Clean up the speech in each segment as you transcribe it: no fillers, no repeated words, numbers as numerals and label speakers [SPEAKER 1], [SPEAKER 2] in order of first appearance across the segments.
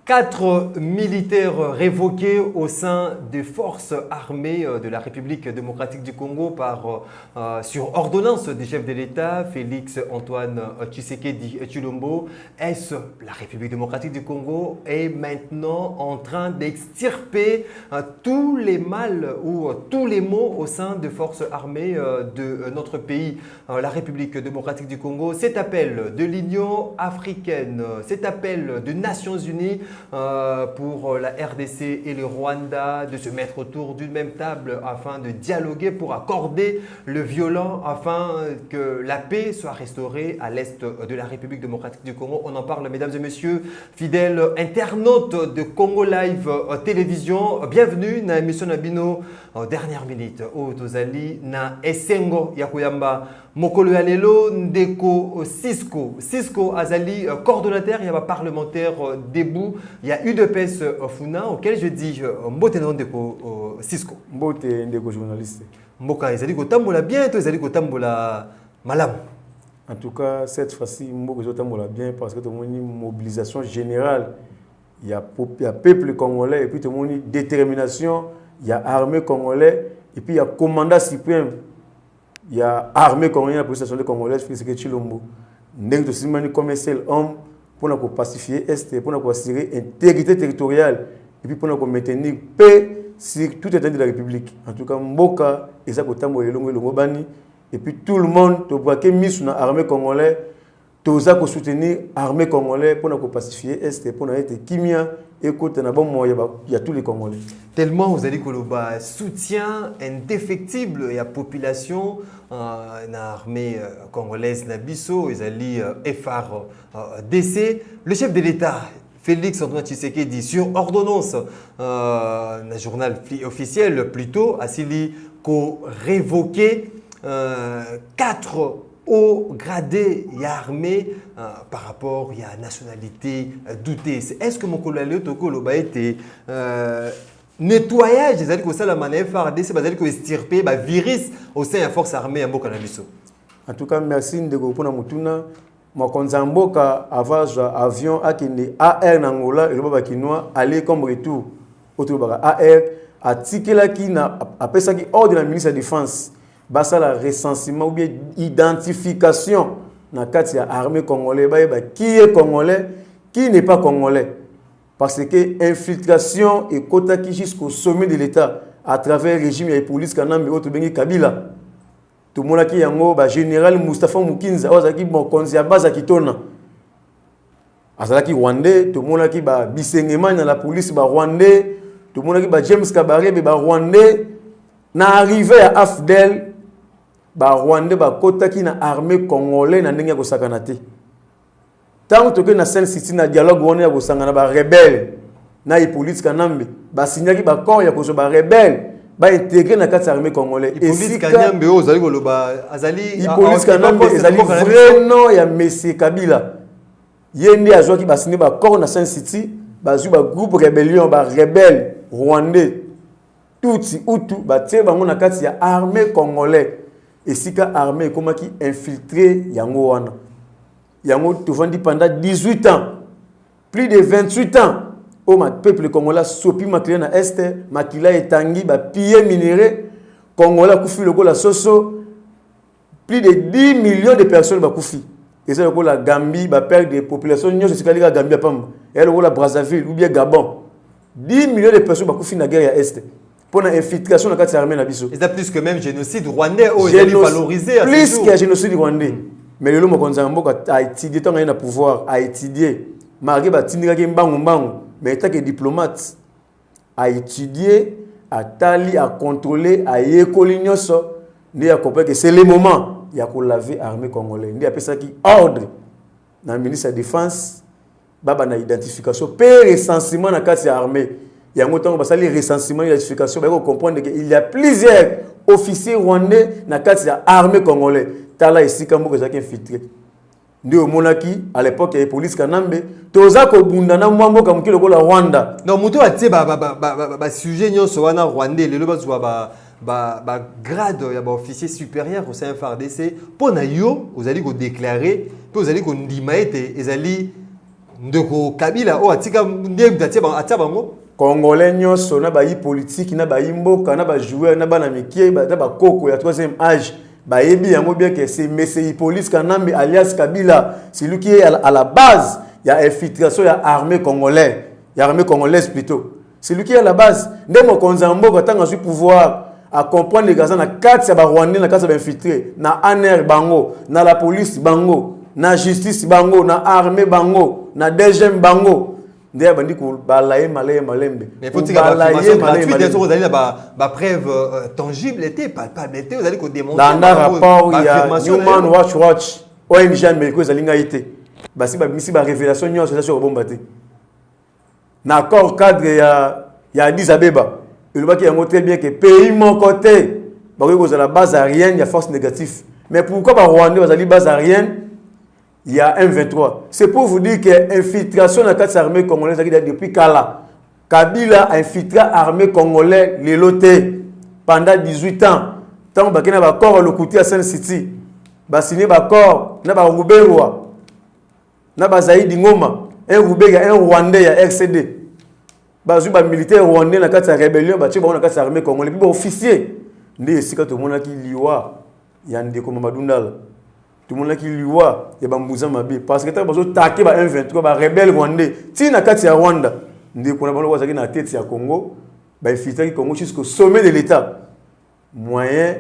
[SPEAKER 1] Quatre militaires révoqués au sein des forces armées de la République démocratique du Congo sur ordonnance du chef de l'État, Félix Antoine Tshisekedi Tshilombo. Est-ce la République démocratique du Congo est maintenant en train d'extirper tous les mal ou tous les maux au sein des forces armées de notre pays, la République démocratique du Congo? Cet appel de l'Union africaine, cet appel des Nations unies pour la RDC et le Rwanda de se mettre autour d'une même table afin de dialoguer pour accorder le violent afin que la paix soit restaurée à l'est de la République démocratique du Congo. On en parle, mesdames et messieurs, fidèles internautes de Congo Live Télévision. Bienvenue dans l'émission Nabino dernière minute. Tozali na Esengo Yakuyamba Mokolo Yalelo Ndeko Cisco Azali coordonnateur, il y a un parlementaire debout. Il y a UDPS Funa auquel je dis Mbote Ndeko Cisco.
[SPEAKER 2] Mbote Ndeko journaliste.
[SPEAKER 1] Mboka ezali kotambola bien, to ezali kotambola malam.
[SPEAKER 2] En tout cas, cette fois-ci, Mboka kotambola bien parce que tout le monde une mobilisation générale. Il y a peuple congolais et puis tout le monde une détermination. Il y a armée congolaise et puis il y a commandant suprême. Il y a armée congolaise, la police nationale congolaise, Félix Tshilombo. Ndeko Simani comme un seul homme pour nous pacifier l'Est, pour nous assurer intégrité territoriale et puis pour nous maintenir paix sur tout l'état de la République. En tout cas, Mboka, et puis tout le monde, tout le mis sur l'armée congolaise, tout ça pour soutenir l'armée congolaise pour nous pacifier l'Est, pour nous être kimia. Écoute, il y a tous les Congolais.
[SPEAKER 1] Tellement vous allez que le soutien indéfectible à la population dans l'armée congolaise Nabiso, ils allaient FRDC. Le chef de l'État, Félix Antoine Tshisekedi, sur ordonnance, un journal officiel plutôt, a révoqué 4 hauts gradés et armés par rapport à la nationalité doutée. Est-ce que mon collègue Tokolo a été nettoyage des alliés que ça la manœuvre FARDC, c'est parce que extirper virus au sein de la force armée à Mboka Nabiso?
[SPEAKER 2] En tout cas, merci de Gopona Mutuna. Moi, quand Zamboka avant avion à AR Nangola et le Baba Kinois aller comme retour autour de AR à Tikela qui n'a après ça qui ordre de la ministre de la Défense. Basa la recensement ou bien identification dans la armée congolaise, qui est congolais, qui n'est pas congolais. Parce que infiltration et quota qui jusqu'au sommet de l'État à travers le régime et la police Kanambe autre bengi Kabila. Tout le monde qui est général Moustapha Mukinza, qui bon konzi base qui tona. Azalaki Rwandais, tout le monde qui ba Bisengema dans la police ba Rwandais, tout le monde qui ba James Kabaré ba Rwandais. Na arrivé à Afdel, ba Rwandais ba kota ki na armée congolaise na ndenge ko sakana te. Tant que na Saint City na dialogue wona ya ko sangana ba rebelle na i police kanambe ba signaki ba corps ya ko so ba rebelle ba intégrer na kati armée congolaise.
[SPEAKER 1] Et police kanambe ozali ko loba azali
[SPEAKER 2] i police kanambe ezali vrai nom ya Monsieur Kabila. Yende azwaki ba signé ba corps na Saint City ba zu ba groupe rébellion ba rebelle rwandais. Tutsi Hutu batie bango na kati ya armée congolaise et sika armée comme qui infiltré yango wana yango tovandi pendant 18 ans plus de 28 ans au peuple congolais sopi makila na est makila etangi ba piller minéré congolais kufi lokola soso plus de 10 millions de personnes ba kufi et ça lokola Gambie ba perdre des populations nyonso sika lika Gambie pamba et lokola Brazzaville ou bien Gabon 10 millions de personnes ba kufi na guerre ya est. Pour l'infiltration de la armée nabiso.
[SPEAKER 1] Et ça plus que même génocide rwandais où ils allaient valoriser.
[SPEAKER 2] Plus qu'il y a génocide rwandais. Mais le Lomo Konzamboka a étudié tant qu'il a pouvoir, a étudié. Margué Batindika qui mbangu, mais étant que diplomate, a étudié, a tali, a contrôlé, a écolignoso, ni a compris que c'est le moment il y a qu'on laver l'armée congolaise. Ni a fait ça qui ordre dans le ministre de la Défense, baba na identification, paix recensement dans la armée. Il y a un temps où les recensements et l'identification, il faut comprendre qu'il y a plusieurs officiers rwandais dans l'armée congolaise. Tala ici, comme vous avez infiltré. ndio monaki à l'époque ya police kanambe toza ko bunda na mwambo ka mukilo ko la Rwanda
[SPEAKER 1] non muto atie ba sujet nyonso wana rwandais lelo bazwa ba grade ya ba officier supérieur au sein FARDC pona yo vous allez ko déclarer puis vous allez ko ndima ete ezali ndeko Kabila o atika ndem datie atia bango
[SPEAKER 2] Congolais nyonso na ba yi politique na ba yi mboka na ba joueur na ba na mikie ba koko ya 3e âge. Bayebi yango bien que c'est Messi Police Kanambe alias Kabila, c'est lui qui est à la base. Il y a infiltration, il y a armée congolaise, il y a armée congolaise plutôt. C'est lui qui est à la base. Ndemo Konzambo quand on a su pouvoir à comprendre les gars na 4 ya ba Rwandais na 4 ya infiltré, na ANR bango, na la police bango, na justice bango, na armée bango, na DGM bango. Ndé bandi ko balaye malembe.
[SPEAKER 1] Mais faut dire que gratuite vous allez la preuve tangible était palpable était vous allez ko démontrer
[SPEAKER 2] dans un rapport il y a Human Rights Watch ONG américain zalinga été basi ba misi ba révélation nyonso ça sur bombate na accord cadre il y a Addis Abeba il va qui a très bien que pays mon côté ba ko za la base aérienne il y a force négative mais pourquoi ba Rwanda ba zali base aérienne il y a M23. C'est pour vous dire que l'infiltration de la carte armée congolaise depuis Kala. Kabila a infiltré l'armée congolaise les lotés pendant 18 ans. Tant que nous avons corps le côté à Sun City, nous avons signé un corps, nous avons Ruberwa, nous avons Zaïdi Ngoma, un Rubega, un Rwandais, un RCD. Nous avons un militaire rwandais dans la carte rébellion, nous avons la carte armée congolaise. Puis officier, nous avons tout le monde qui liwa, il y a un déco Mamadundal. Tout le monde qui lui voit, il y a Bambouza Mabi. Parce que tu as besoin d'attaquer un 23, un rebelle rwandais. Si tu as Rwanda, tu as besoin de la tête du Congo, il faut filtrer le Congo jusqu'au sommet de l'État. Moyen,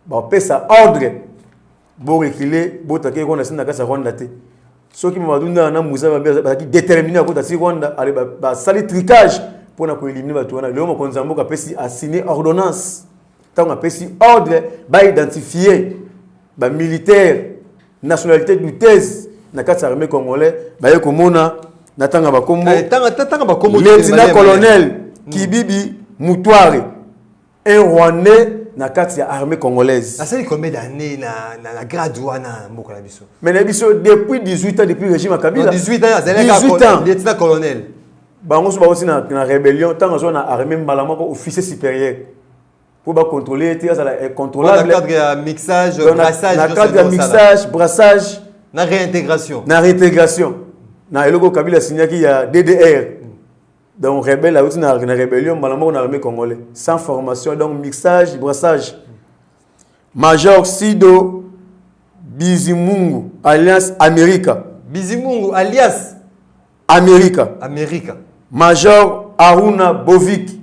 [SPEAKER 2] il faut ça ordre. Pour reculer, pour attaquer Rwanda, si tu as Rwanda. Ceux qui m'ont dit que Bambouza Mabi est déterminé à attaquer Rwanda, il va salir tricage pour éliminer le Rwanda. Le homme a signé ordonnance. Tant qu'on a ordre, il va identifier les militaires. Nationalité douteuse na kati armée congolais baye komona natanga bakombo lieutenant colonel Kibibi Mutware un Rwandais na kati ya armée congolaise.
[SPEAKER 1] Ça fait combien d'années na grade wana mboka na biso?
[SPEAKER 2] Mais na biso depuis 18 ans depuis régime Kabila.
[SPEAKER 1] 18 ans, lieutenant colonel.
[SPEAKER 2] Bango so ba aussi na rébellion tant que na armée malama ko officier supérieur. Pour contrôler, contrôlable.
[SPEAKER 1] Dans le cadre de mixage, brassage.
[SPEAKER 2] Dans le cadre de mixage, brassage.
[SPEAKER 1] La réintégration.
[SPEAKER 2] La réintégration. Dans le logo Kabila signé qu'il y a DDR. Donc, rebelle, la rébellion, malheureusement, on a armé congolais. Sans formation, donc mixage, brassage. Major Sido Bizimungu, alias America.
[SPEAKER 1] Bizimungu, alias
[SPEAKER 2] America.
[SPEAKER 1] America.
[SPEAKER 2] Major Aruna Bovik.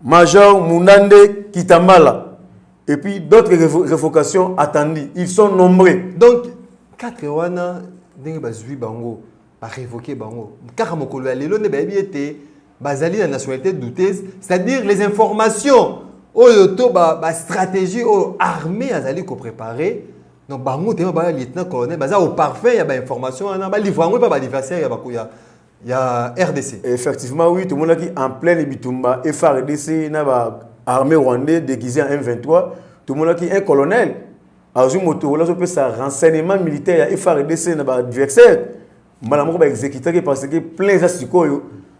[SPEAKER 2] Major Munande Kitambala. Et puis d'autres révocations attendues. Ils sont nombreux.
[SPEAKER 1] Donc, 4 wana, ndenge bazui bango, ba révoquer bango. Car mokolo ya lelo ne bayebi ete bazali na nationalité douteuse, c'est-à-dire les informations oyo to ba stratégie o armée azali ko préparer. Donc bango te ba lieutenant colonel baza au parfait ya ba information na ba livre bango pa ba adversaire ya bakuya. Il y a RDC.
[SPEAKER 2] Effectivement, oui, tout le monde qui est en pleine Bitumba, FARDC, l'armée rwandaise déguisée en M23, tout le monde qui est un colonel. Azumoto, là, je peux ça renseignement militaire, FARDC, adversaire. Madame, on va exécuter parce que plein de gens,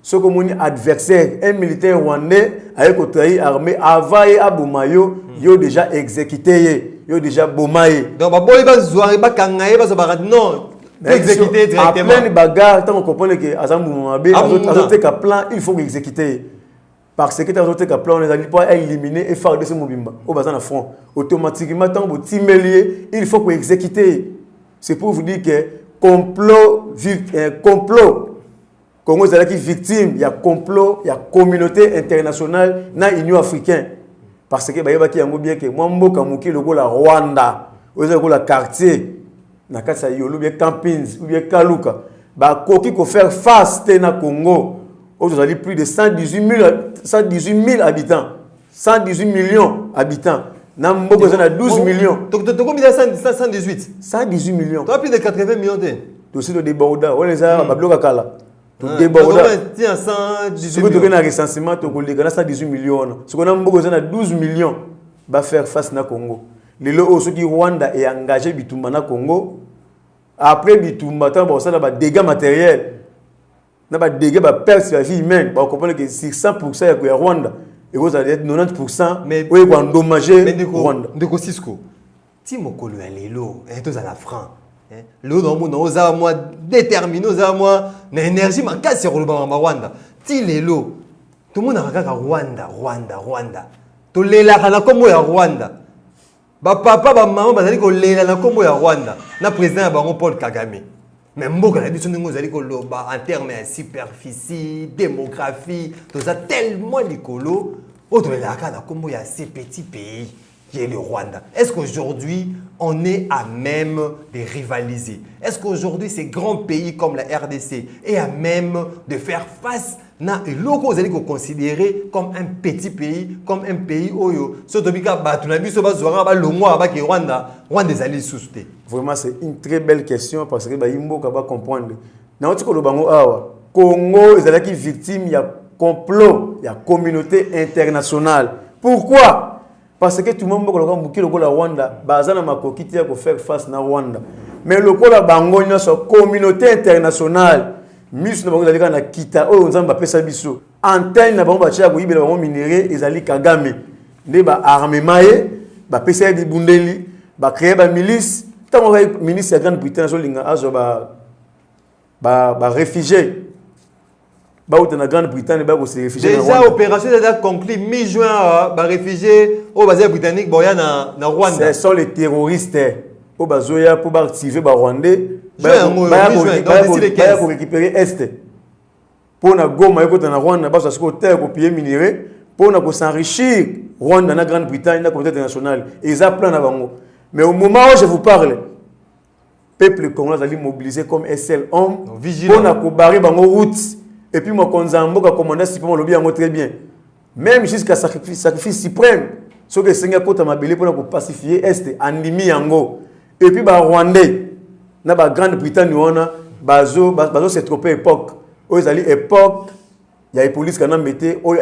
[SPEAKER 2] ce que adversaire, un militaire rwandais, avec une armée, avant et à Boumayo, ils ont déjà exécuté, ils ont déjà bomaye.
[SPEAKER 1] Donc, il va se non. Exécuter directement.
[SPEAKER 2] Après les bagarres, tant qu'on comprend que Azambou Mabé, plan, il faut exécuter. Parce que dans un plan, on n'est pas éliminé et faire de ce mobimba au bazar à front. Automatiquement, tant que timelier, il faut qu'on exécute. C'est pour vous dire que complot, Congo est victime, il y a complot, il y a communauté internationale, il y a Union africaine. Parce que il y a bien que moi, je suis la Rwanda, le quartier. Na kasa yolo bien campings ou bien kaluka ba koki ko faire face na Congo aujourd'hui plus de 118 000 habitants 118 millions habitants na mboko na 12 millions
[SPEAKER 1] donc combien 118
[SPEAKER 2] millions
[SPEAKER 1] toi plus de 80 millions de
[SPEAKER 2] dossier de déborda on les a ba bloka kala to déborda
[SPEAKER 1] tiens 118
[SPEAKER 2] millions to na recensement to ko leka na 118 millions ce qu'on a mboko na 12 millions ba faire face na Congo. Lelo ceux qui Rwanda est engagé bitumba na Congo après bitumba tant bon ça na ba dégâts matériels na ba dégâts ba perte de vie humaine ba comprendre que 100% ya Rwanda et vous allez être 90%
[SPEAKER 1] mais
[SPEAKER 2] oui va endommager Rwanda
[SPEAKER 1] ndeko Cisco ti mokolo ya lelo tous à la franc le dans mon oza moi déterminé oza moi na énergie makasi ya koloba ma Rwanda ti lelo tout le monde a kaka Rwanda to lela kana kombo ya Rwanda ba papa ba maman bazali ko lela na kombo ya Rwanda na président ya bango Paul Kagame mais mboka na biso ndenge ozali ko loba en termes de superficie démographie tout ça tellement likolo o to lela kana kombo ya ces petits pays qui est le Rwanda. Est-ce qu'aujourd'hui, on est à même de rivaliser? Est-ce qu'aujourd'hui, ces grands pays comme la RDC est à même de faire face à un logo que vous considérez comme un petit pays, comme un pays où
[SPEAKER 2] vraiment, c'est une très belle question parce que Imbo va comprendre. Dans le Congo, ils sont victimes, il y a complot, il y a communauté internationale. Pourquoi? Parce que tout le monde peut le Rwanda, bazana makokiti ya ko faire face na Rwanda. Mais le kola bango na so communauté internationale, misu na bango zalika na kita o nzamba pesa biso. Antenne na bango ba chia ko yibela bango minéré ezali Kagame. Nde ba armement ye, ba pesa di bundeli, ba créer ba milice. Tant ministre de Grande-Bretagne so linga azo ba réfugié. La Grande-Bretagne va se réfugier.
[SPEAKER 1] Déjà, l'opération est conclue mi-juin, les réfugiés au basé britannique na Rwanda.
[SPEAKER 2] Ce sont les terroristes au bazoya pour activer les Rwandais. Pour récupérer Est. Pour na Goma na Rwanda, parce que terre pour payer minerai, pour na s'enrichir Rwanda na Grande-Bretagne na communauté internationale. Ils ont plan na bango. Mais au moment où je vous parle, le peuple congolais allait mobiliser comme SL homme pour na ko barrer bango route. Et puis, moi, quand je commandé, c'est pour le très bien. Même jusqu'à sacrifice suprême, ce que le Seigneur a mabélé pour pacifier Est, Andimi Yango. Et puis, les Rwandais, dans la Grande-Bretagne, c'est trop peu époque. Ils allaient époque, il y a les polices qui ont mis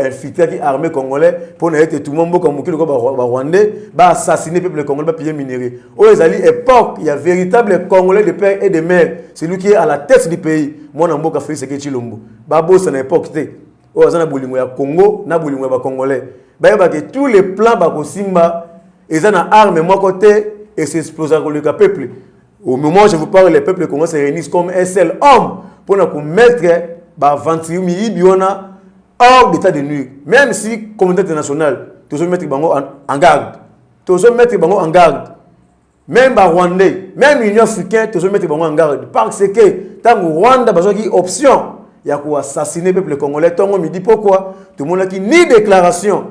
[SPEAKER 2] infiltré l'armée congolaise pour être tout le monde comme les Rwandais, assassiner le peuple congolais, payer minerai. Ils allaient époque, il y a véritable Congolais de père et de mère. C'est lui qui est à la tête du pays. Moi, je suis fait ce que je Chilombo. Babo, c'est l'époque. Ils ont Congo, na bolingo Congolais. Tous les plans de Simba, ils ont une arme, moi côté, et c'est explosé le peuple. Au moment où je vous parle, les peuples congolais se réunissent comme un seul homme pour nous mettre hors d'état de nuire. Même si la communauté internationale, tous mettre en garde. Tous mettre en garde. Même les Rwandais, même l'Union africaine, tous mettre en garde. Parce que tant que Rwanda a une option, il y a quoi assassiner le peuple congolais. Tant qu'on me dit pourquoi, tout le monde a ni déclaration,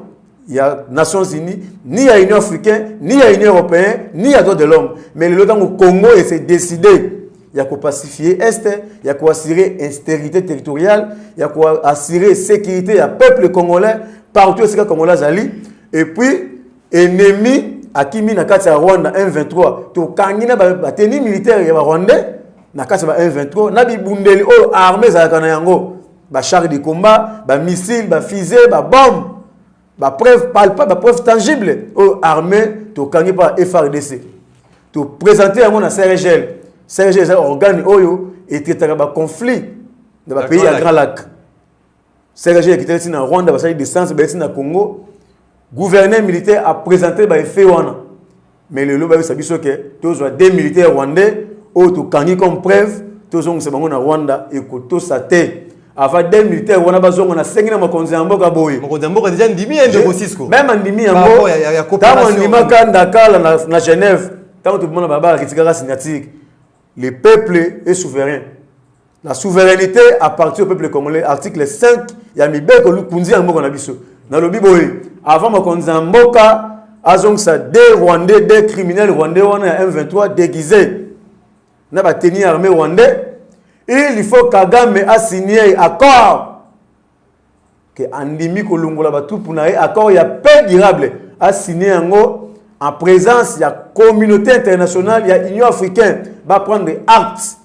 [SPEAKER 2] il y a Nations Unies, ni à l'Union africaine, ni à l'Union européenne, ni à droits de l'homme. Mais le temps où le Congo s'est décidé, il y a quoi pacifier Est, il y a quoi assurer intégrité territoriale, il y a quoi assurer sécurité à peuple congolais, partout où c'est Congolais ali. Et puis, ennemi, à Kimi Nakati à Rwanda 1-23, tout Kangina, la tenue militaire, il y a Rwandais, Nakati 1-23, Nabi Bundeli, oh, armée, à Kanayango, chars de combat, missiles, fusées, bombes, preuve palpable, preuve tangible, oh, armée, tout Kangi par FRDC. Tout présenter à mon CRGL. C'est un organe et traité un conflit dans le pays à Grand Lac. C'est qui était en Rwanda, il y a des sens au Congo. Le gouverneur militaire a présenté les faits. Mais le lobby a dit que tous les militaires rwandais ont été comme preuve, tous ont été en Rwanda et que tous ont été. Avant des militaires rwandais, on a 5 ans de Konzamboka Boy.
[SPEAKER 1] Konzamboka déjà Ndimi et Cisco.
[SPEAKER 2] Même Ndimi, il y a coopération. Dakar, na Genève, tant tout le monde a critiqué la signature. Le peuple est souverain. La souveraineté appartient au peuple congolais. Article 5, il y a mis Beko Lukunzi en Moko Nabiso. Dans le Biboé, avant Mokonzamboka, Azong sa des Rwandais, des criminels rwandais, on a M23 déguisés. On a tenu armée rwandais. Il faut Kagame a signé accord. Que Andimi Kolungola Batou pour accord, il y a paix durable. A signé en présence, il y a communauté internationale, il y a Union africaine, va prendre des actes.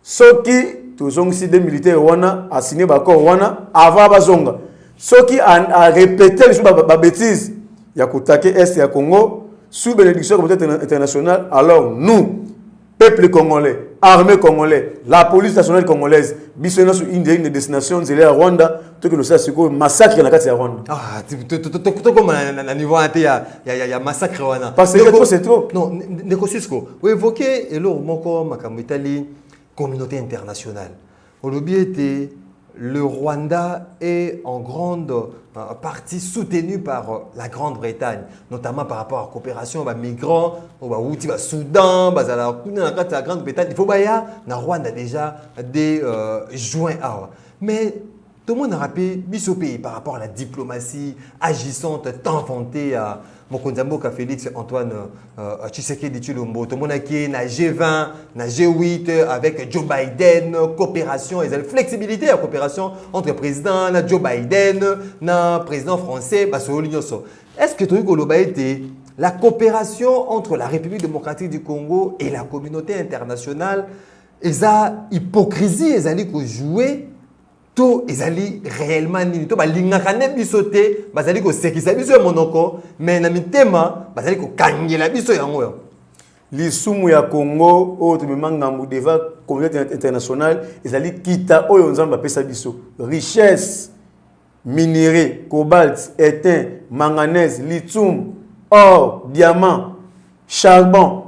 [SPEAKER 2] Ceux qui, tous ont des militaires rwandais, a signé l'accord rwandais, avant Bazonga. Ceux qui a répété les bêtises, il y a Kotake Est, il y a Congo, sous bénédiction de la communauté internationale, alors nous, peuple congolais, armée congolaise, la police nationale congolaise, bisona sur une des destinations de la Rwanda, tout que nous savons massacre na kati ya Rwanda.
[SPEAKER 1] Ah, tout comme à niveau il y a massacre wana.
[SPEAKER 2] Parce que c'est trop.
[SPEAKER 1] Non, Nekosisko, vous évoquez et là moko makambo Italie communauté internationale. Au lobby était le Rwanda est en grande partie soutenu par la Grande-Bretagne, notamment par rapport à la coopération aux migrants, au Soudan, la Grande-Bretagne. Il faut que le Rwanda déjà des joints. Mais tout le monde a rappelé ce pays par rapport à la diplomatie agissante, tant vantée à Mokonzamboka Félix Antoine Tshisekedi Tshilombo. Tout le monde a qui na G20, na G8 avec Joe Biden, coopération et la flexibilité à coopération entre le président, na Joe Biden, na président français, est-ce que tu as la coopération entre la République démocratique du Congo et la communauté internationale, ils ont hypocrisie, ils ont joué tout ezali réellement nini to balingaka ne bisote bazali ko sekisa biso monoko mais na mitema bazali ko kangela biso yango yo
[SPEAKER 2] lisumu ya Congo o to memanga deva communauté internationale ezali kita oyo nzamba pesa biso richesse minéraux cobalt étain manganèse lithium or diamant charbon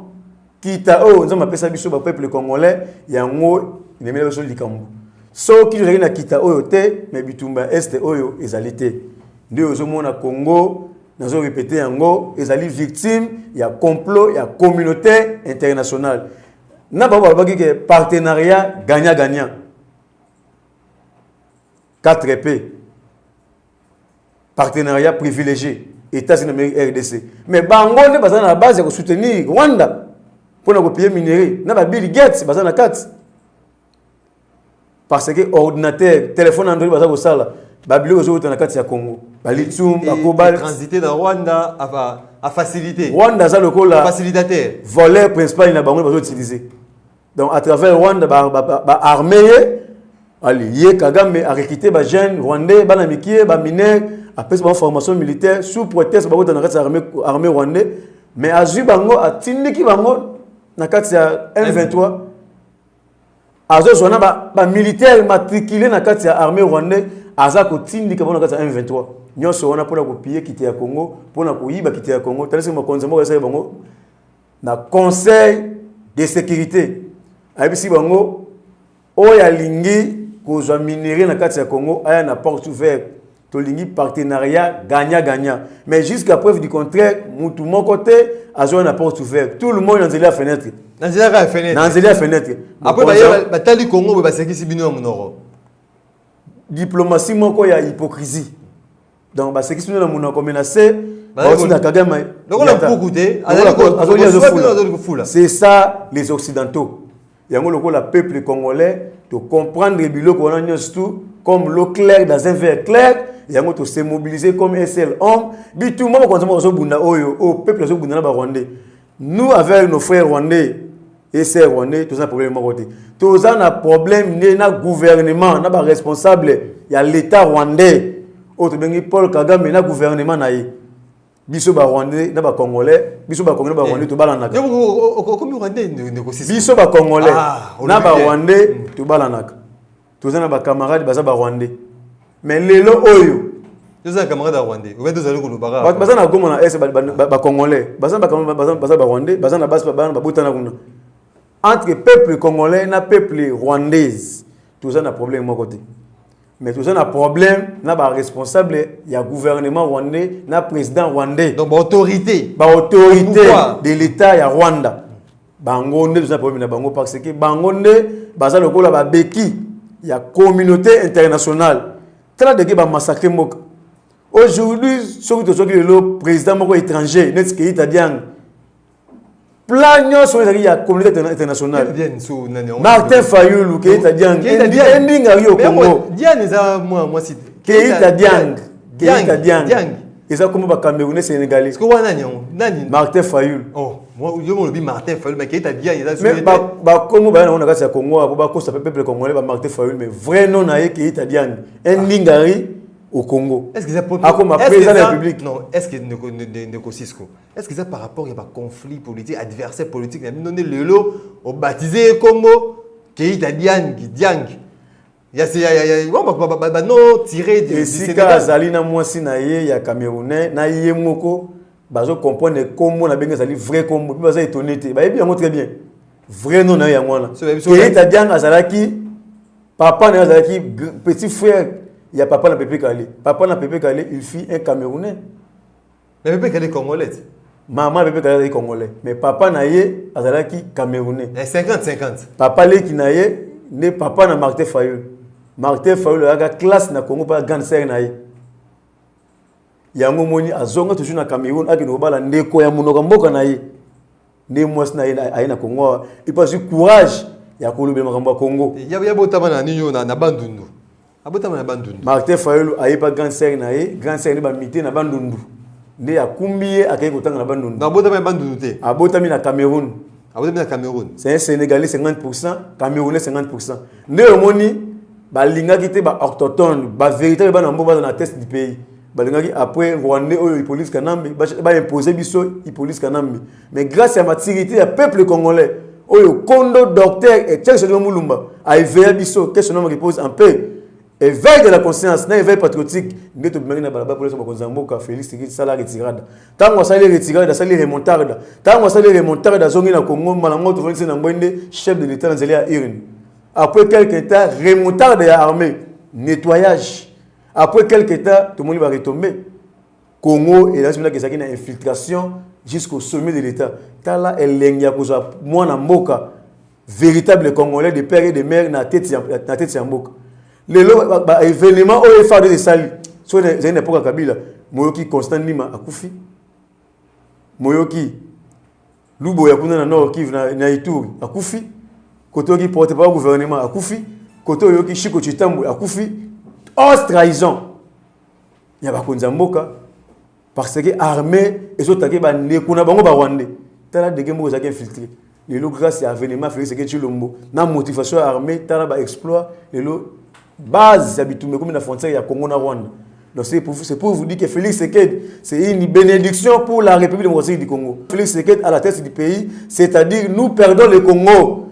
[SPEAKER 2] kita oyo nzamba pesa biso ba peuple congolais yango nemela biso likambo. So qui je na kita oyo te mais bitumba este oyo ezalité ndio ozomona Congo nazo répéter yango ezali victime ya complot ya communauté internationale na ba ba que partenariat gagnant gagnant 4P partenariat privilégié États-Unis d'Amérique RDC mais bango ne bazana na base ya soutenir Rwanda pour na payer minerai na ba Bill Gates bazana 4 parce que ordinateur téléphone Android baza ko sala babilo zo na kati ya Congo balithium bakobal
[SPEAKER 1] transiter dans Rwanda à faciliter
[SPEAKER 2] Rwanda za lokola
[SPEAKER 1] facilitateur
[SPEAKER 2] voleur principal na bango bazo utiliser donc à travers Rwanda ba armée allié Kagame a recruté ba jeunes rwandais bana mikie ba mineur après ba formation militaire sous prétexte ba na kati ya armée rwandais mais azui bango atindiki bango na kati ya M23 azozona ba militaire matriculé na kati ya armée rwandaise aza ko tindika bona kati ya M23 nyoso wana pona ko piller kiti ya Congo pona ko yiba kiti ya Congo tandis que makonza mo esa bango na conseil de sécurité abisi bango oya lingi ko zwa minerai na kati ya Congo aya na porte ouverte to lingi partenariat gagnant gagnant mais jusqu'à preuve du contraire mutu mon côté azo na porte ouverte tout le monde dans la fenêtre
[SPEAKER 1] dans la fenêtre
[SPEAKER 2] dans la fenêtre
[SPEAKER 1] après ba tali Congo ba sekisi bino monoro
[SPEAKER 2] diplomatie moko ya hypocrisie donc ba sekisi bino monoko menacé ba aussi na Kagame
[SPEAKER 1] donc on a beaucoup de
[SPEAKER 2] c'est ça les occidentaux yango lokola peuple congolais to comprendre biloko wana nyonso comme l'eau claire dans un verre clair yango to se mobiliser comme un seul homme bitu mo ko nzama zo bunda oyo au peuple zo bunda na ba rwandais nous avec nos frères rwandais et c'est rwandais tout ça problème mo côté tout ça na problème né na gouvernement na ba responsable ya l'état rwandais autre bengi Paul Kagame na gouvernement na yi biso ba rwandais na ba congolais biso ba congolais ba rwandais to balanaka
[SPEAKER 1] comme rwandais ne ko
[SPEAKER 2] biso ba congolais na ba rwandais to balanaka tout ça na ba camarades baza ba rwandais mais lelo oyo
[SPEAKER 1] deux ans camarades rwandais ou bien deux ans ko lubara
[SPEAKER 2] baza na goma na est ba congolais baza ba rwandais baza na base ba botana kuna entre peuple congolais na peuple rwandais tout ça na problème mon côté mais tout ça na problème na ba responsable ya gouvernement rwandais na président rwandais
[SPEAKER 1] donc ba autorité
[SPEAKER 2] de l'état ya Rwanda bango nde tout ça problème na bango parce que bango nde baza lokola ba beki ya communauté internationale tala de ba massacrer moko aujourd'hui le président moko étranger net que italien plan sur la communauté internationale Martin Fayulu qui est italien ending ari au Congo
[SPEAKER 1] Diane eza moi cité
[SPEAKER 2] qui est italien eza comme ba Camerounais sénégalais
[SPEAKER 1] est-ce que wana nani
[SPEAKER 2] Martin Fayulu
[SPEAKER 1] oh moi je me le Martin Fayulu mais qui est italien
[SPEAKER 2] mais ba comme ba na kati ya Congo ba ko sa peuple congolais ba Martin Fayulu mais vrai nom na qui est italien ending ari au Congo.
[SPEAKER 1] Est-ce que ça peut
[SPEAKER 2] comme président de la République?
[SPEAKER 1] Non, est-ce que est-ce que ça par rapport à un conflit politique, adversaire politique, on est le lot au baptisé Congo qui est Diang. Il y a non tiré
[SPEAKER 2] du Sénégal. Zali na mwasi na ye ya Camerounais na ye moko bazo comprendre comment na benga zali vrai Congo puis baza étonné te. Ba yebi yango très bien. Vrai non na yango na. Qui Diang azalaki papa na azalaki petit frère. Il y a papa na Pépé Kalé. Papa na Pépé Kalé, il fit un Camerounais.
[SPEAKER 1] Mais Pépé Kalé est congolais.
[SPEAKER 2] Maman Pépé Kalé est congolais. Mais papa na ye azalaki Camerounais.
[SPEAKER 1] 50-50.
[SPEAKER 2] Papa le qui na ye ne papa na Martin Fayol. Martin Fayol a classe na Congo pas grande sœur na ye. Yango moni azonga toujours na Cameroun a kino bala ndeko ya munoko mboka na ye. Ne mwasi na ye aye na Congo. Il passe du courage ya kolobe makambo ya Congo.
[SPEAKER 1] Ya botama na ninyo na bandundu. Abotama na bandundu.
[SPEAKER 2] Martin Fayol aye pas grande sœur na ye, grande sœur ne ba mité na bandundu. Ne akumbiye akaye kotanga na bandundu.
[SPEAKER 1] Na abotama bandundu te.
[SPEAKER 2] Abotami na Cameroun.
[SPEAKER 1] Abotami na Cameroun.
[SPEAKER 2] C'est un Sénégalais 50%, Camerounais 50%. Ne omoni balinga ki te ba autochtone, ba véritable ba na mboba na test du pays. Balinga ki après Rwandais oyo police kanambe ba imposer biso police kanambe. Mais grâce à la maturité du peuple congolais, oyo Kondo docteur et Tchèque Mulumba a éveillé biso, qu'est-ce que repose en paix. Éveil de la conscience, na éveil patriotique, nous te menons balaba pour les Zamboka Félix Tshisekedi sala retirada. Tant on sala retirada, sala remontada. Tant on sala remontada zongi na Congo, malango to Félix na Ngwende, chef de l'État dans à Irene. Après quelques temps, remontada de l'armée, nettoyage. Après quelques temps, tout le monde va retomber. Congo et là c'est là que ça une infiltration jusqu'au sommet de l'État. Tala elengya koza mwana mboka véritable congolais de père et de mère na tête ya mboka. Les événements au phare de Sali, sur une époque à Kabila, Moyoki Constant Lima a Koufi, Moyoki Lubo Yakuna na Nord Kivu na Ituri a Koufi, Kotoki porte-parole gouvernement a Koufi, Koto Yoki Chiko Chitambo a Koufi, hors trahison. Il y a pas Konzamboka parce que armée et autres qui ba nekuna bango ba Rwandais. Tala de gembo za infiltré. Les lo grâce à événement Félix Tshisekedi Tshilombo, na motivation armée, tala ba exploit les lo base habituée comme la frontière ya Congo na Rwanda. Donc c'est pour vous dire que Félix Tshisekedi c'est une bénédiction pour la République démocratique du Congo. Félix Tshisekedi à la tête du pays, c'est-à-dire nous perdons le Congo.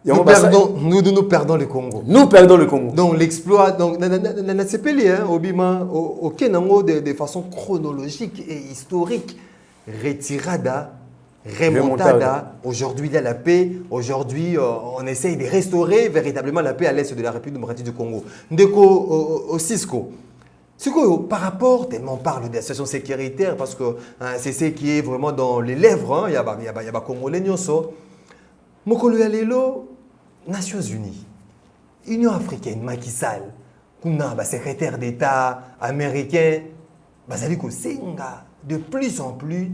[SPEAKER 1] Nous perdons le Congo.
[SPEAKER 2] Nous perdons le Congo.
[SPEAKER 1] Donc l'exploit, donc la CPL, Obima, au Kenango de façon chronologique et historique, retirada. Remontada, aujourd'hui il y a la paix, aujourd'hui on essaye de restaurer véritablement la paix à l'est de la République démocratique du Congo. Ndeko au Cisco. Par rapport, tellement on parle de la situation sécuritaire, parce que c'est ce qui est vraiment dans les lèvres, il y a Congolais Nyonso. Mokolo Yalelo, Nations Unies, Union africaine, Macky Sall, Kuna, secrétaire d'État américain, Basaliko Senga, de plus en plus,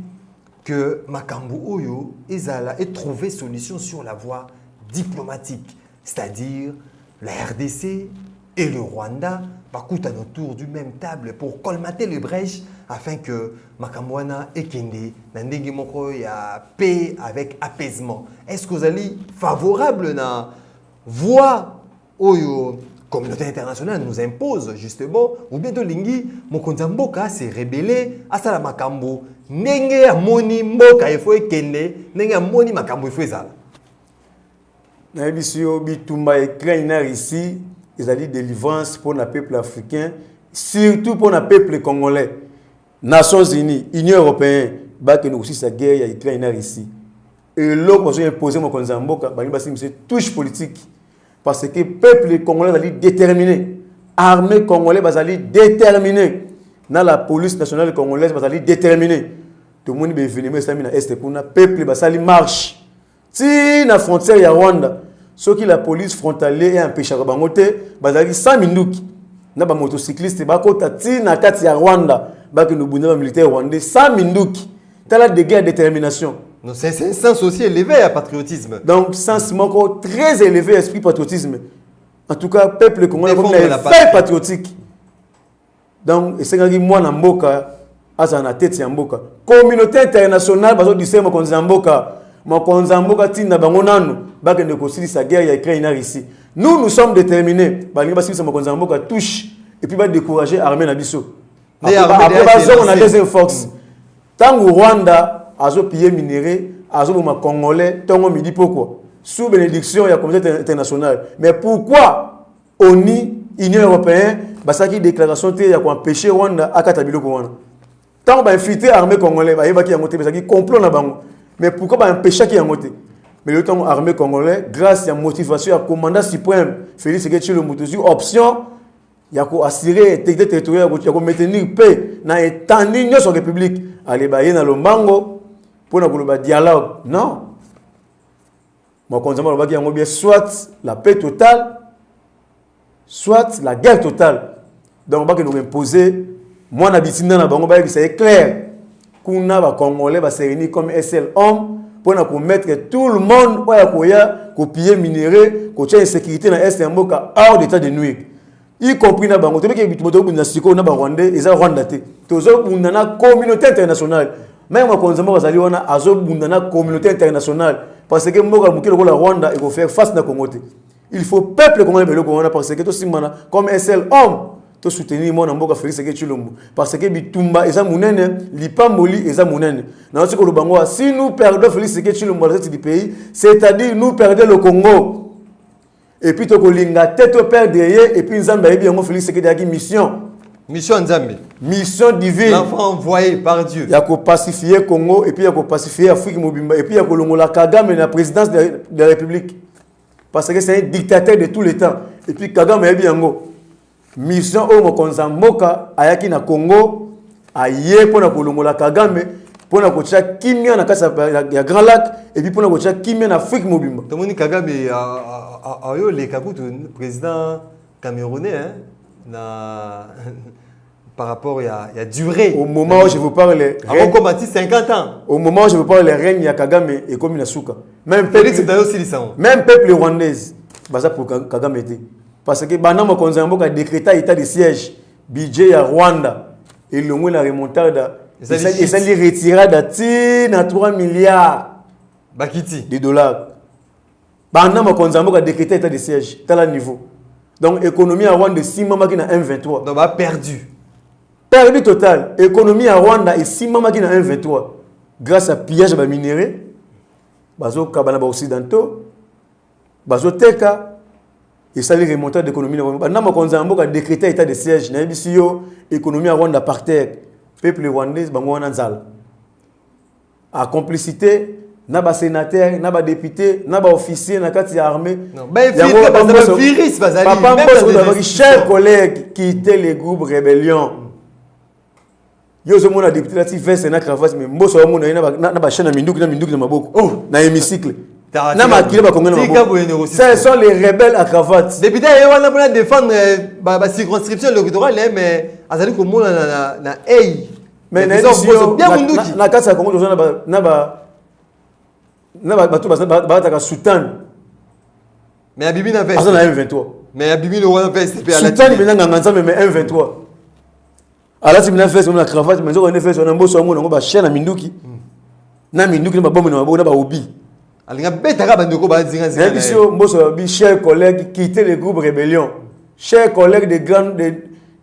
[SPEAKER 1] que Makambu Oyo ait trouvé solution sur la voie diplomatique, c'est-à-dire la RDC et le Rwanda bakoutent autour du même table pour colmater les brèches afin que Makamwana et Kende Nandenge Moko ya paix avec apaisement. Est-ce que vous allez favorable na voie Oyo communauté internationale nous impose justement ou bien de Lingi Mokonzamboka s'est rébellé à Sala Makambo Nenge amoni mboka il faut ekende nenge amoni makambo il faut ezala
[SPEAKER 2] na ebisio bitumba Ukraine ici ils allaient délivrance pour le peuple africain surtout pour le peuple congolais. Nations Unies, Union européenne ba que nous aussi sa guerre ya Ukraine ici et l'autre ont imposé Mokonzamboka ba basi monsieur touche politique parce que peuple congolais allait déterminé armée congolais ba allait déterminé dans la police nationale congolaise ba allait déterminé tout le monde est venu mais ça na est pour na peuple ba sali marche si na frontière ya Rwanda ce qui la police frontalier et empêcher bango te ba allait 100 minduki na ba motocycliste ba kota ti na kati ya Rwanda ba que nous bunda militaire rwandais 100 minduki tala de guerre détermination.
[SPEAKER 1] Non, c'est un sens aussi élevé à patriotisme.
[SPEAKER 2] Donc sens encore très élevé esprit patriotisme. En tout cas peuple congolais comme fait patriotique. Donc c'est ngaki mwana mboka asa na tête ya mboka. Communauté internationale bazo disé Mokonza mboka tinda bango nanu ba que ne kosili sa guerre ya Ukraine ici. Nous sommes déterminés. Ba ngi basili Mokonza mboka touche et puis va décourager l'armée Nabiso.
[SPEAKER 1] Mais
[SPEAKER 2] après on a deuxième force. Tant que Rwanda a pillé minéré, a Congolais, tant qu'on midi pourquoi sous bénédiction il y a communauté internationale. Mais pourquoi ONU, Union européenne, ça qui déclaration il y a empêcher Rwanda à Katabilo Rwanda. Tant qu'on infiltrer l'armée congolaise, il y a monté, ça qui complot là bas. Mais pourquoi empêcher qui a monté? Mais le temps armée congolaise, grâce à la motivation à commandant suprême Félix Tshisekedi Tshilombo, option il y a assurer l'intégrité territoriale, il y a maintenir paix dans l'étendue de la République. Allez, il y a le mango pour le dialogue. Non. Moi, quand je dis soit la paix totale, soit la guerre totale. Donc, on va nous imposer. Moi, c'est clair. Qu'on a Congolais va se réunir comme SL homme pour mettre tout le monde pour piller minerai, pour faire insécurité dans l'Est hors d'état de nuire. Y compris dans Bango, tu sais que tu na siko na Rwandais, ils ont Rwanda té. Tozo bundana communauté internationale. Même quand on a zali wana azo bundana communauté internationale parce que mboka mukile ko la Rwanda il faut faire face na Congo té. Il faut peuple congolais belo Rwanda parce que to simana comme SL homme to soutenir mon mboka Félix Tshilombo parce que bitumba eza munene, lipamboli eza munene. Na siko lo bango si nous perdons Félix Tshilombo dans ce pays, c'est-à-dire nous perdons le Congo. Et puis, tu as tête au père derrière, et puis, Nzambe a dit Félix Tshisekedi mission.
[SPEAKER 1] Mission Nzambe.
[SPEAKER 2] Mission divine.
[SPEAKER 1] L'enfant envoyé par Dieu.
[SPEAKER 2] Il y a qu'à pacifier le Congo, et puis il y a qu'à pacifier l'Afrique Mobimba, et puis il y a qu'à la Kagame la présidence de la République. Parce que c'est un dictateur de tous les temps. Et puis, Kagame a dit mission au Mokonzamboka, ayaki na Congo, aye pour la Kagame. Pour na kocha kimia na kasa ya Grand Lac et puis pour na kocha kimia na Afrique Mobimba.
[SPEAKER 1] Tomoni Kagame a yo le kakutu président camerounais par rapport à durée.
[SPEAKER 2] Au moment où je vous parle
[SPEAKER 1] avant combattu 50 ans.
[SPEAKER 2] Au moment où je vous parle le règne ya Kagame et comme Nasuka. Même peuple rwandais basa pour Kagame était parce que banama konzambo a décrété état de siège budget ya Rwanda et le moins la remontada. Et ça les retirera à 3 milliards de dollars. Pendant que Konzambo a décrété état de siège, tel niveau. Donc, l'économie à Rwanda est 6 mois qui n'a 1,23.
[SPEAKER 1] Donc, perdu.
[SPEAKER 2] Perdu total. L'économie à Rwanda est 6 mois qui n'a 1,23. Grâce à pillage de minéraux, bazo kabana occidentaux, bazo teka, et ça les remonter d'économie. Pendant que Konzambo a décrété état de siège, n'a l'économie à Rwanda par terre. Peuple rwandais bango nzal a complicité na ba sénateur na ba député na ba officier na kati ya armée chers collègues quitter les groupes rébellion yo zo mona député là ti veste na cravate mais mboso mona na ba chaîne na minduki na maboko na hémicycle na makile ba kongo na maboko ce sont les rebelles à cravate
[SPEAKER 1] député yo wana pour défendre ba circonscription électorale mais azali ko mona na
[SPEAKER 2] mais na kasa Congo na ba soutan
[SPEAKER 1] mais abibi na veste
[SPEAKER 2] na M23
[SPEAKER 1] mais abibi le wana veste pe
[SPEAKER 2] ala soutan mais na nganza mais M23 ala si na veste na cravate mais on fait on mboso mo na ba chaîne na minduki na bombe na maboko na ba obi
[SPEAKER 1] alinga betaka bandeko ba zinga zinga
[SPEAKER 2] na biso mboso bi chers collègues quitter les groupes rébellion chers collègues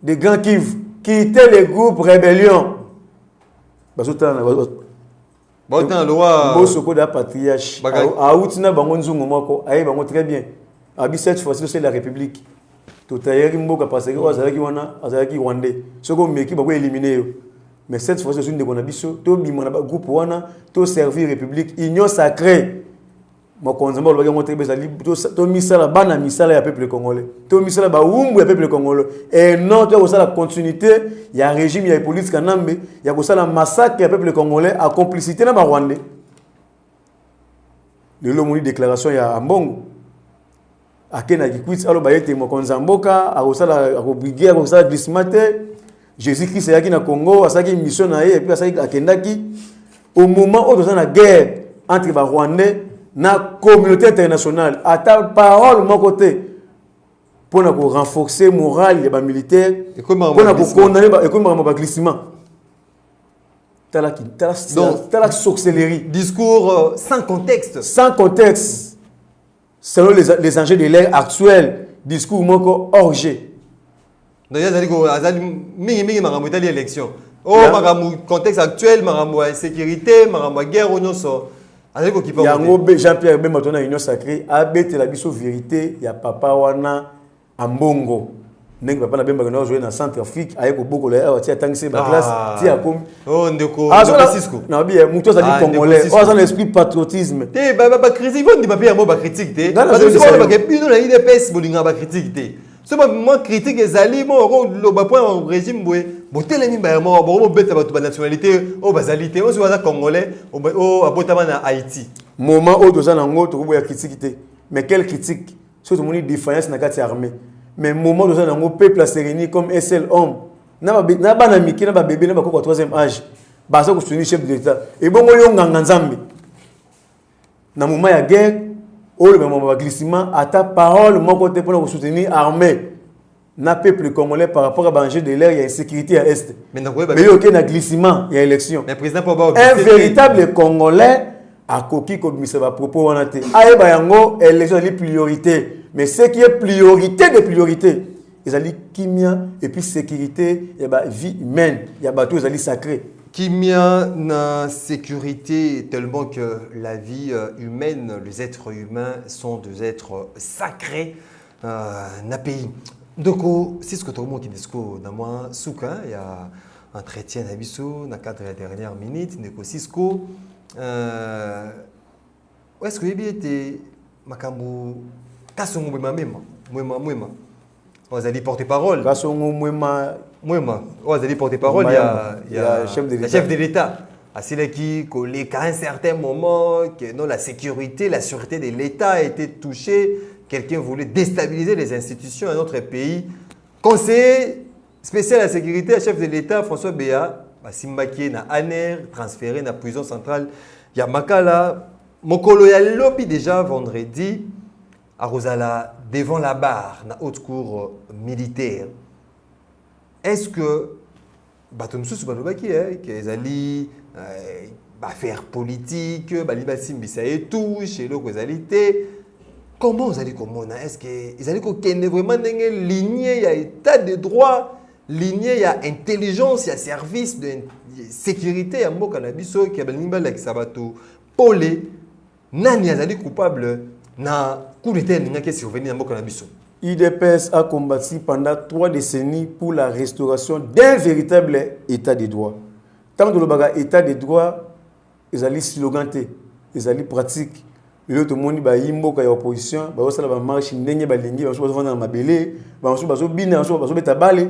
[SPEAKER 2] de Grand Kivu quitter les groupes rébellion bazotana
[SPEAKER 1] le roi
[SPEAKER 2] Bosoko da patriarche autina bango nzungu moko aye bango très bien abi cette fois-ci c'est la République totayeri mboka parce que azalaki wana azalaki rwandais soko meki bako éliminer yo mais cette fois-ci c'est une de kona biso to bimana ba groupe wana to servir République union sacrée mokonzamba lo bakango tebe zali to misala bana misala ya peuple congolais to misala ba umbu ya peuple congolais et non to ko la continuité ya régime ya police kanambe ya ko la massacre ya peuple congolais à complicité na ba rwandais le lomoni déclaration ya ambongo akena kikwit alo bayete mokonzamboka a ko sala ko briguer ko sala glismate Jésus Christ yaki na Congo asaki mission na et puis asaki akendaki au moment où dans la guerre entre ba rwandais na communauté internationale à ta parole mon côté pour renforcer moral des militaires pour condamner le glissement la sorcellerie
[SPEAKER 1] discours sans contexte
[SPEAKER 2] selon les enjeux de l'ère actuelle discours moko orgé
[SPEAKER 1] Donc, il y a des élections. Oh, contexte actuel, sécurité, guerre, on
[SPEAKER 2] il y a Jean-Pierre Bemba dans l'Union sacrée, abete la biso vérité, il y a papa wana ambongo. Nek papa na Bemba na jouer dans Centrafrique, avec beaucoup là, tu as tanké ba classe, tu as comme
[SPEAKER 1] oh ndeko
[SPEAKER 2] Cisco. Na bien, muto za dit congolais, on a l'esprit patriotisme.
[SPEAKER 1] Té ba critique, ils vont dire papier mo ba critique té. Parce que c'est ba que bino na IDPS bolinga ba critique té. Ce moi critique ezali mo lo ba point au régime boé. Botelemi ba mo bo beta ba nationalité o bazalité, o soit congolais o abotama na Haïti.
[SPEAKER 2] Moment où doza na ngo to boya critique té. Mais quelle critique? Surtout moni défaillance na carte armée. Mais moment où doza na ngo peuple a séréni comme un seul homme. Na bana miki na ba bébé na ba ko 3e âge. Ba ça ko soutenir chef de l'état. Et bongo yo nganga nzambe. Na moment ya guerre oh le moment glissement à ta parole mon côté pour soutenir armée na peuple congolais par rapport à l'enjeu de l'air il y a insécurité à est mais il y a aucun glissement il y a élection
[SPEAKER 1] mais président pas
[SPEAKER 2] un véritable congolais a coquille comme ça va propos on a été aye ba yango élection les priorités mais ce qui est priorité de priorité ils allaient kimia et puis sécurité il y a vie humaine il y a bateau ils allaient sacré
[SPEAKER 1] Kimia na sécurité tellement que la vie humaine, les êtres humains sont des êtres sacrés na pays. Donc c'est ce que tout le monde qui dit dans moi souka il y a un entretien d'abisso dans cadre de la dernière minute de Cisco est-ce que il était makambu kasongo mwema vous allez porter parole
[SPEAKER 2] kasongo mwema
[SPEAKER 1] vous allez porter parole, il y a le chef de l'État. C'est qui qu'à un certain moment, que non, la sécurité, la sûreté de l'État a été touchée. Quelqu'un voulait déstabiliser les institutions à notre pays. Conseiller spécial à la sécurité, le chef de l'État, François Béa, Simbaki na ANER, transféré dans la prison centrale. Il y a Makala, Mokolo ya lopi déjà vendredi, à Rosala, devant la barre, dans la haute cour militaire. Est-ce que bateau monsieur balobaki qu'ils allaient faire politique, balibasimbisa et tout chez le causalité comment vous allez comment est-ce que ils allaient qu'on vraiment une lignée il y a état de droit lignée il y a intelligence il y a service de sécurité à mot cannabiso qui a balimba la sabato polé nani azali coupable na coup d'état ninga qui survenir à mot cannabiso
[SPEAKER 2] IDPS a combattu pendant 3 décennies pour la restauration d'un véritable état de droit. Tant que le état de droit, ils allaient sloganter, ils allaient pratiquer. L'autre monde ba yimbo ka opposition, ba osala ba marche ndenge ba lingi, ba so vendre na mabele, ba so bina, ba so beta balé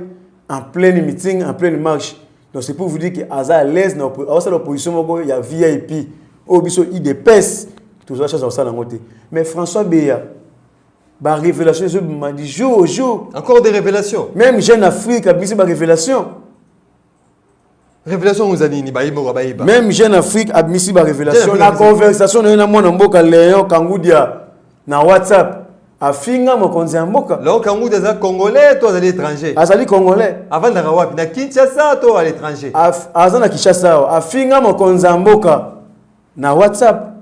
[SPEAKER 2] en plein meeting, en pleine marche. Donc c'est pour vous dire que Aza à l'aise na opposition moko ya VIP, au biso IDPS, tout ça ça na ngote. Mais François Béa bah révélation je m'a dit jour au jour
[SPEAKER 1] encore des révélations
[SPEAKER 2] même Jeune Afrique a mis ba révélation
[SPEAKER 1] vous a dit ni baïba
[SPEAKER 2] même Jeune Afrique a mis ba révélation la conversation na mwana mboka Léon Kangudia na WhatsApp a finga mokonzi mboka
[SPEAKER 1] Léon Kangudia za congolais toi à l'étranger
[SPEAKER 2] azali congolais
[SPEAKER 1] avant de rawapi na Kinshasa toi à l'étranger
[SPEAKER 2] azana Kinshasa a finga mokonzi mboka na WhatsApp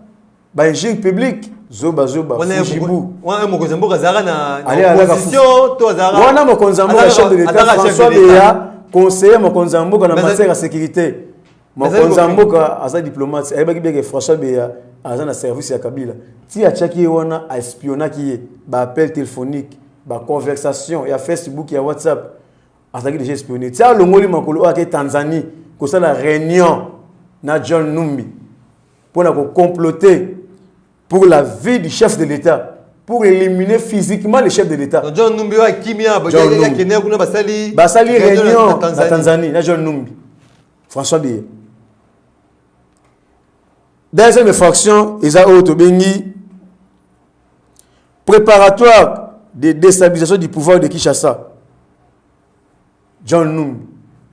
[SPEAKER 2] ba ingénieur public Zoba Fujibu.
[SPEAKER 1] Wana mokonzamboka zara na opposition to zara.
[SPEAKER 2] Wana mokonzamboka chef de l'État François Béa conseiller mokonzamboka na matière de sécurité. Mokonzamboka asa diplomate ayebaki bien que François Béa asa na service ya Kabila. Ti achaki wana a espionnaki ba appel téléphonique, ba conversation ya Facebook ya WhatsApp. Asaki déjà espionné. Ti a longoli makolo ake Tanzanie ko ça la réunion na John Numbi pour la comploter pour la vie du chef de l'État, pour éliminer physiquement le chef de l'État.
[SPEAKER 1] John Numbi wa kimia
[SPEAKER 2] basali réunion na Tanzanie, na John Numbi. François Béa. Deuxième fraction, Eza Otobengi, préparatoire de déstabilisation du pouvoir de Kinshasa. John Numbi.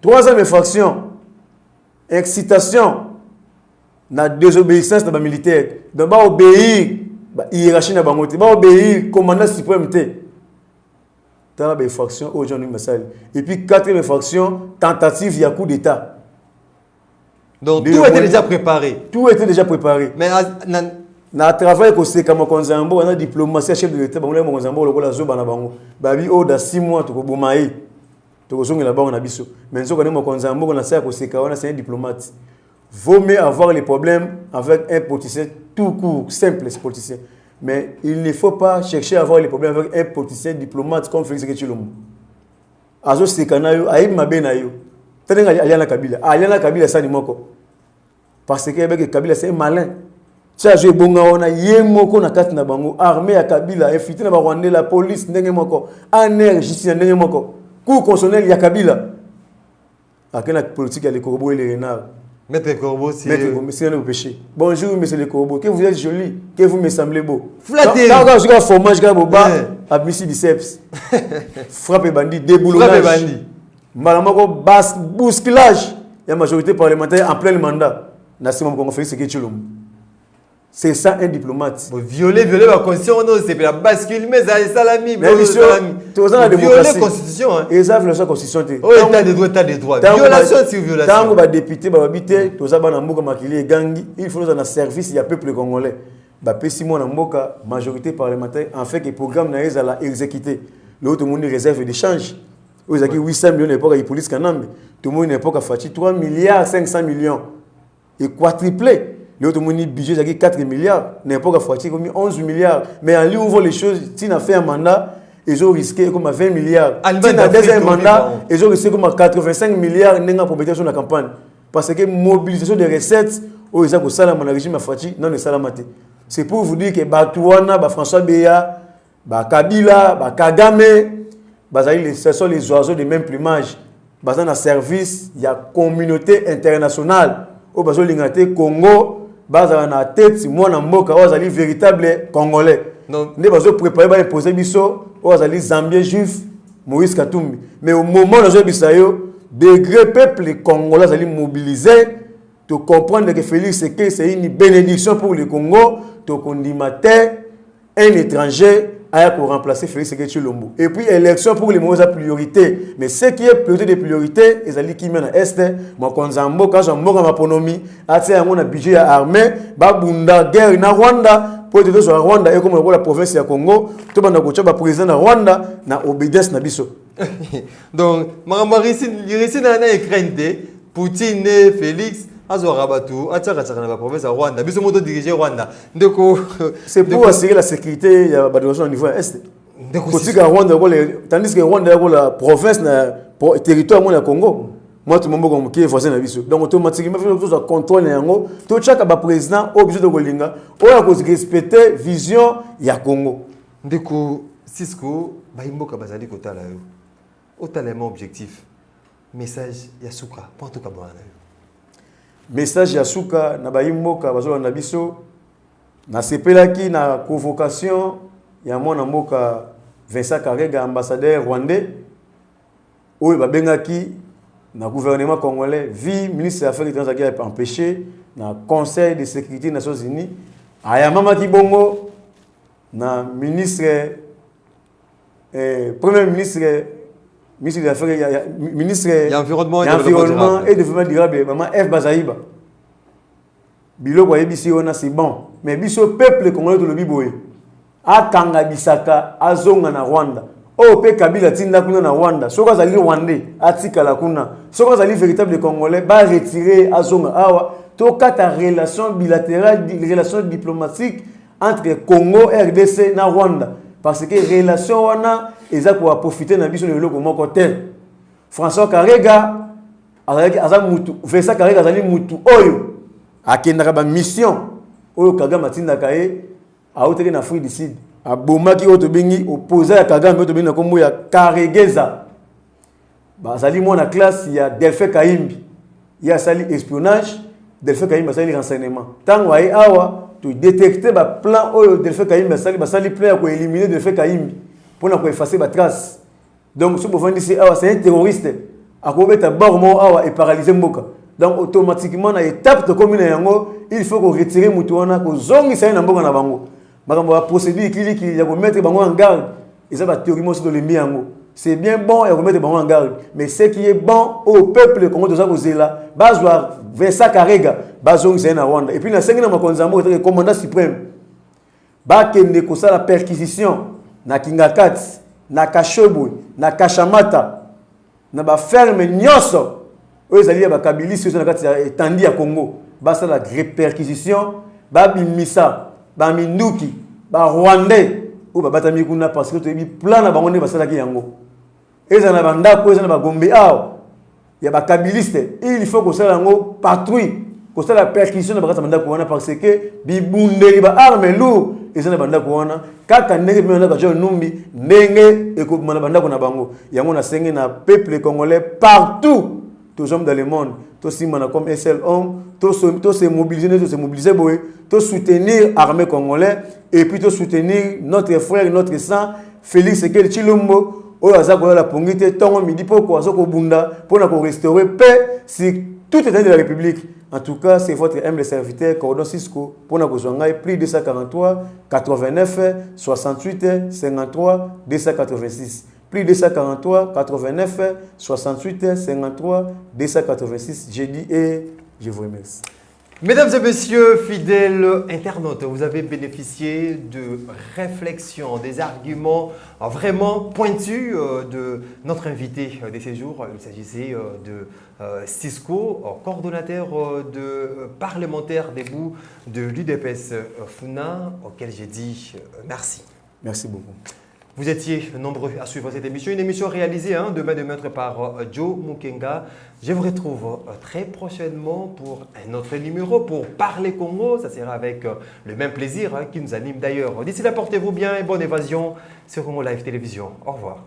[SPEAKER 2] Troisième fraction, excitation na désobéissance de militaire. Donc ba obéir ba hiérarchie na bangote, ba obéir commandant suprême té. Dans la fraction aujourd'hui Massal. Et puis quatrième fraction, tentative ya coup d'état.
[SPEAKER 1] Donc tout était déjà préparé.
[SPEAKER 2] Tout était déjà préparé.
[SPEAKER 1] Mais
[SPEAKER 2] na travail ko c'est comme konzambo na diplomatie chef de l'état bango mo konzambo lokola zo bana bango. Ba bi o da 6 mois to ko bomaye. tozonga la banque na biso mais nzoka ne mokonzi ya mboka na sa ko seka wana c'est un diplomate. Vaut mieux avoir les problèmes avec un politicien tout court simple politicien mais il ne faut pas chercher à avoir les problèmes avec un politicien diplomate comme Félix Tshilombo. Azo seka na yo ayi mabe na yo tenga aliana Kabila ça ni moko parce que avec Kabila c'est malin. Ça je bonga ona yemoko na kati na bango armée ya Kabila infiltré na ba Rwanda la police ndenge moko ANR justice ndenge moko cour constitutionnel ya Kabila akena politique ya les corbeaux et les renards.
[SPEAKER 1] Maître Corbeau, c'est
[SPEAKER 2] le péché. Bonjour monsieur le Corbeau, que vous êtes joli, que vous me semblez beau.
[SPEAKER 1] Flatté.
[SPEAKER 2] Quand je regarde fromage boba à Missy biceps. Frappe bandit, déboulonnage. Frappe bandit. Malamako basse bousculage. Il y a majorité parlementaire en plein mandat. Nassimo Kongo Félix Tshilombo. C'est ça un diplomate.
[SPEAKER 1] Violer la constitution, c'est la bascule, mais ça est salami.
[SPEAKER 2] Violer la constitution. Et ça, la constitution.
[SPEAKER 1] Oh, état de droit, état de droit. Violation sur violation.
[SPEAKER 2] Tant que les députés, les habitants, tous les gens il faut dans un service, il y a peuple congolais. Si moi, la majorité parlementaire, en fait, le programme n'a pas exécuté. L'autre monde réserve d'échange. Vous avez 800 millions d'époque à police Kanambe. Tout le monde époque a fait 3 milliards 500 millions. Et quadruplé. L'autre budget c'est 4 milliards, n'importe quoi, il a mis 11 milliards. Mais en lui ouvre les choses, s'il a fait un mandat, ils ont risqué comme à 20 milliards. S'il a deuxième mandat, ils ont risqué comme à 85 milliards pour mettre sur la campagne. Parce que mobilisation des recettes, où ils ont ça mon régime à Fati, non, c'est c'est pour vous dire que Batouana, François Beya, Kabila, Kagame, ce sont les oiseaux de même plumage. Dans un service, il y a communauté internationale. Au besoin de Congo, baza na tête moi na mboka ozali véritable congolais ne bazo préparer ba imposer biso ozali zambien juif Moïse Katumbi mais au moment où nous bisayo degré peuple congolais azali mobilisé to comprendre que Félix c'est une bénédiction pour le Congo to kondimate un étranger pour remplacer Félix Tshilombo. Et puis élection pour les mauvaises priorités. Mais ce qui est priorité des priorités, ils allaient qui mènent à Est, moi quand j'ambo quand j'ambo ma ponomi, assez à mon budget armé, babunda guerre na Rwanda, pour être sur Rwanda et comme la province de Congo, tout le monde a président de Rwanda na obédience na biso.
[SPEAKER 1] Donc, Marisi na écrainte, Poutine et Félix. La province de Rwanda.
[SPEAKER 2] C'est pour assurer la sécurité au niveau est. Tandis que Rwanda est la province, le territoire du Congo. Moi, tout le monde est voisin de donc automatiquement, il faut contrôler. Tout chaque président est obligé de respecter la vision du Congo.
[SPEAKER 1] Ndeko, Cisco, Baimboka Bazali Kota là. Totalement objectif. Message Yasuka. Pour tout cas,
[SPEAKER 2] message Yasuka na baimboka bazola na biso na sepelaki na convocation ya mwana mboka Vincent Karega ambassadeur rwandais oyo babengaki na gouvernement congolais vi ministre des affaires étrangères a empêché na conseil de sécurité des Nations Unies aya mama kibongo na ministre premier ministre ministre des Affaires, ministre de
[SPEAKER 1] l'Environnement
[SPEAKER 2] et Développement durable, Maman F. Bazaïba. Bilo kwa yebisi ona c'est bon. Mais biso peuple congolais de lobiboé. Akanga bisaka azonga na Rwanda. O pe Kabila tinda kuna na Rwanda. Soka zali Rwandais atika la kuna. Soka zali véritable congolais ba retirer azonga awa. To kata relation bilatérale, relation diplomatique entre Congo, RDC na Rwanda. Parce que relation wana eza ko profiter na biso lelo ko moko tel. François Karega aza mutu, Vincent Karega azali mutu oyo akendaka ba mission oyo Kagame atinda kae auteke na Afrique du Sud. Abomaki oto bengi opposé ya Kagame oto bengi na kombo ya Karegeza. Ba azali mona classe ya Delphin Kaimbi. Ya sali espionnage, Delphin Kaimbi sali renseignement. Tango ai awa to détecter ba plan oyo Delphin Kaimbi sali plan pour éliminer Delphin Kaimbi pour effacer ba trace. Donc ce pouvant dire c'est un terroriste à commettre bormo awa et paralyser mboka. Donc automatiquement na étape de commune yango il faut qu'on retire mutuana ko zongi sa na mboka na bango. Makambo ba procédure qui ya ko mettre bango en garde et ça va théorie mo sur le miango. C'est bien bon et remettre bango en garde mais ce qui est bon au peuple Congo de ça kozela bazwa Vincent Karega bazongi sa na Rwanda et puis na sengi na makonzambo le commandant suprême ba kende ko ça la perquisition na Kingakati na Kashobu na Kashamata na ba ferme nyonso oyo ezali ya bakabilisi oyo na kati ya etandi ya Congo basala réperquisition babimisa baminduki barwandais oyo babatami kuna parce que toyebi plan na bango nde basalaki yango eza na bandako eza na bagombe awa ya bakabiliste il faut kosala yango patrouille kosala perquisition na bakati ya bandako wana parce que bibundeli ba arme lourd eza na bandako wana kaka ndenge mpe bandako ya numbi ndenge ekobima na bandako na bango yango na senge na peuple congolais partout tous hommes dans le monde tous simana comme un seul homme tous se mobiliser boy tous soutenir l'armée congolaise et puis tous soutenir notre frère notre sang Félix Sekeli Tshilombo oyo aza la pongite tongo midi poko azoko bunda pona ko restaurer paix sur toute l'état de la République. En tout cas, c'est votre humble serviteur Cordon Cisco pona ko zongai plus 243 89 68 53 286 plus 243 89 68 53 286. J'ai dit et je vous remercie.
[SPEAKER 1] Mesdames et messieurs, fidèles internautes, vous avez bénéficié de réflexions, des arguments vraiment pointus de notre invité de ces jours. Il s'agissait de Cisco, coordonnateur de parlementaire debout de l'UDPS Funa, auquel j'ai dit merci.
[SPEAKER 2] Merci beaucoup.
[SPEAKER 1] Vous étiez nombreux à suivre cette émission, une émission réalisée de main de maître par Joe Mukenga. Je vous retrouve très prochainement pour un autre numéro pour Parler Congo. Ça sera avec le même plaisir qui nous anime d'ailleurs. D'ici là, portez-vous bien et bonne évasion sur Congo Live Télévision. Au revoir.